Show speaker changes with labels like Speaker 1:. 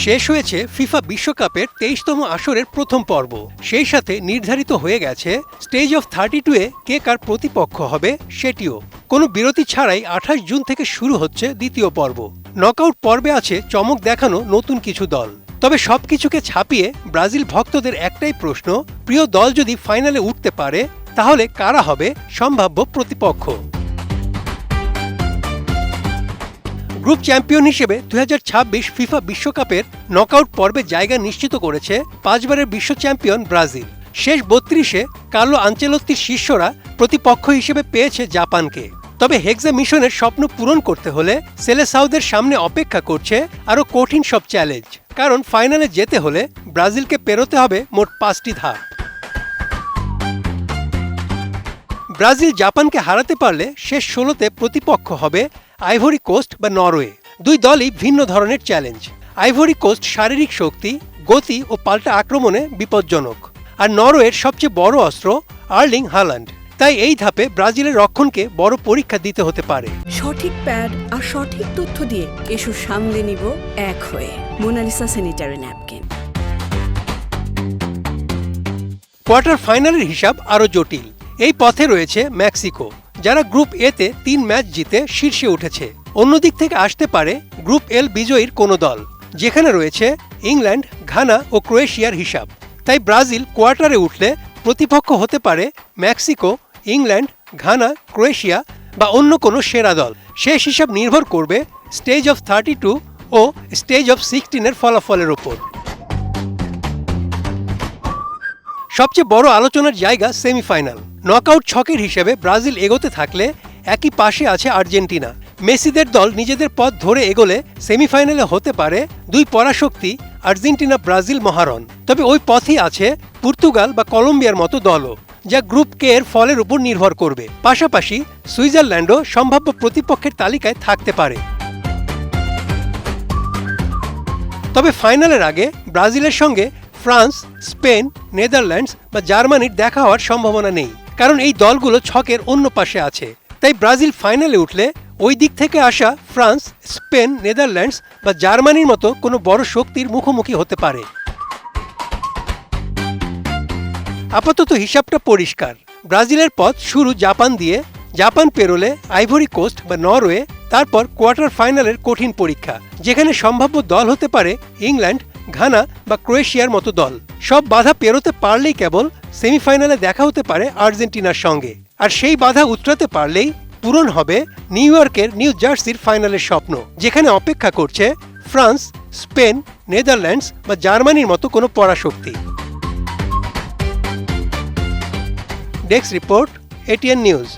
Speaker 1: শেষ হয়েছে ফিফা বিশ্বকাপের ২৩তম আসরের প্রথম পর্ব। সেই সাথে নির্ধারিত হয়ে গেছে স্টেজ অফ 32-এ কে কার প্রতিপক্ষ হবে সেটিও। কোনো বিরতি ছাড়াই ২৮ জুন থেকে শুরু হচ্ছে দ্বিতীয় পর্ব। নকআউট পর্বে আছে চমক দেখানো নতুন কিছু দল। তবে সবকিছুকে ছাপিয়ে ব্রাজিল ভক্তদের একটাই প্রশ্ন, প্রিয় দল যদি ফাইনালে উঠতে পারে তাহলে কারা হবে সম্ভাব্য প্রতিপক্ষ। গ্রুপ চ্যাম্পিয়ন হিসেবে ২০২৬ ফিফা বিশ্বকাপের নকআউট পর্বে জায়গা নিশ্চিত করেছে ৫ বারের বিশ্ব চ্যাম্পিয়ন ব্রাজিল। শেষ ৩২-এ কার্লো আনচেলত্তির শিষ্যরা প্রতিপক্ষ হিসেবে পেয়েছে জাপানকে। তবে হেক্সা মিশনের স্বপ্ন পূরণ করতে হলে সেলেসাওদের সামনে অপেক্ষা করছে আরও কঠিন সব চ্যালেঞ্জ। কারণ ফাইনালে যেতে হলে ব্রাজিলকে পেরোতে হবে মোট ৫টি ধাপ। ব্রাজিল জাপানকে হারাতে পারলে শেষ ১৬তে প্রতিপক্ষ হবে আইভরি কোস্ট বা নরওয়ে। দুই দলই ভিন্ন ধরনের চ্যালেঞ্জ। আইভরি কোস্ট শারীরিক শক্তি, গতি ও পাল্টা আক্রমণে বিপজ্জনক, আর নরওয়ের সবচেয়ে বড় অস্ত্র আর্লিং হাল্যান্ড। তাই এই ধাপে ব্রাজিলের রক্ষণকে বড় পরীক্ষা দিতে হতে পারে।
Speaker 2: সঠিক প্যাড আর সঠিক তথ্য দিয়ে এসু সামলে নিব এক হয়ে। Mona Lisa sanitary napkin.
Speaker 1: কোয়ার্টার ফাইনালের হিসাব আরও জটিল। এই পথে রয়েছে মেক্সিকো, যারা গ্রুপ এতে ৩ ম্যাচ জিতে শীর্ষে উঠেছে। অন্যদিক থেকে আসতে পারে গ্রুপ এল বিজয়ীর কোনো দল, যেখানে রয়েছে ইংল্যান্ড, ঘানা ও ক্রোয়েশিয়ার হিসাব। তাই ব্রাজিল কোয়ার্টারে উঠলে প্রতিপক্ষ হতে পারে মেক্সিকো, ইংল্যান্ড, ঘানা, ক্রোয়েশিয়া বা অন্য কোনো সেরা দল। শেষ হিসাব নির্ভর করবে স্টেজ অফ 32 ও স্টেজ অফ 16-এর ফলাফলের ওপর। সবচেয়ে বড় আলোচনার জায়গা সেমিফাইনাল। নকআউট ছকের হিসেবে ব্রাজিল এগোতে থাকলে একই পাশে আছে আর্জেন্টিনা। মেসিদের দল নিজেদের পথ ধরে এগোলে সেমিফাইনালে হতে পারে দুই পরাশক্তি আর্জেন্টিনা ব্রাজিল মহারণ। তবে ওই পথই আছে পর্তুগাল বা কলম্বিয়ার মতো দলও, যা গ্রুপ কে এর ফলের উপর নির্ভর করবে। পাশাপাশি সুইজারল্যান্ডও সম্ভাব্য প্রতিপক্ষের তালিকায় থাকতে পারে। তবে ফাইনালের আগে ব্রাজিলের সঙ্গে ফ্রান্স, স্পেন, নেদারল্যান্ডস বা জার্মানির দেখা হওয়ার সম্ভাবনা নেই, কারণ এই দলগুলো ছকের অন্য পাশে আছে। তাই ব্রাজিল ফাইনালে উঠলে ওই দিক থেকে আসা ফ্রান্স, স্পেন, নেদারল্যান্ডস বা জার্মানির মতো কোনো বড় শক্তির মুখোমুখি হতে পারে। আপাতত হিসাবটা পরিষ্কার। ব্রাজিলের পথ শুরু জাপান দিয়ে, জাপান পেরোলে আইভরি কোস্ট বা নরওয়ে, তারপর কোয়ার্টার ফাইনালের কঠিন পরীক্ষা, যেখানে সম্ভাব্য দল হতে পারে ইংল্যান্ড, ঘানা বা ক্রোয়েশিয়ার মতো দল। সব বাধা পেরোতে পারলেই কেবল সেমিফাইনালে দেখা হতে পারে আর্জেন্টিনার সঙ্গে। আর সেই বাধা উতরাতে পারলেই পূরণ হবে নিউ ইয়র্কের নিউ জার্সির ফাইনালের স্বপ্ন, যেখানে অপেক্ষা করছে ফ্রান্স, স্পেন, নেদারল্যান্ডস বা জার্মানির মতো কোনো পরাশক্তি। Desk report, ATN news.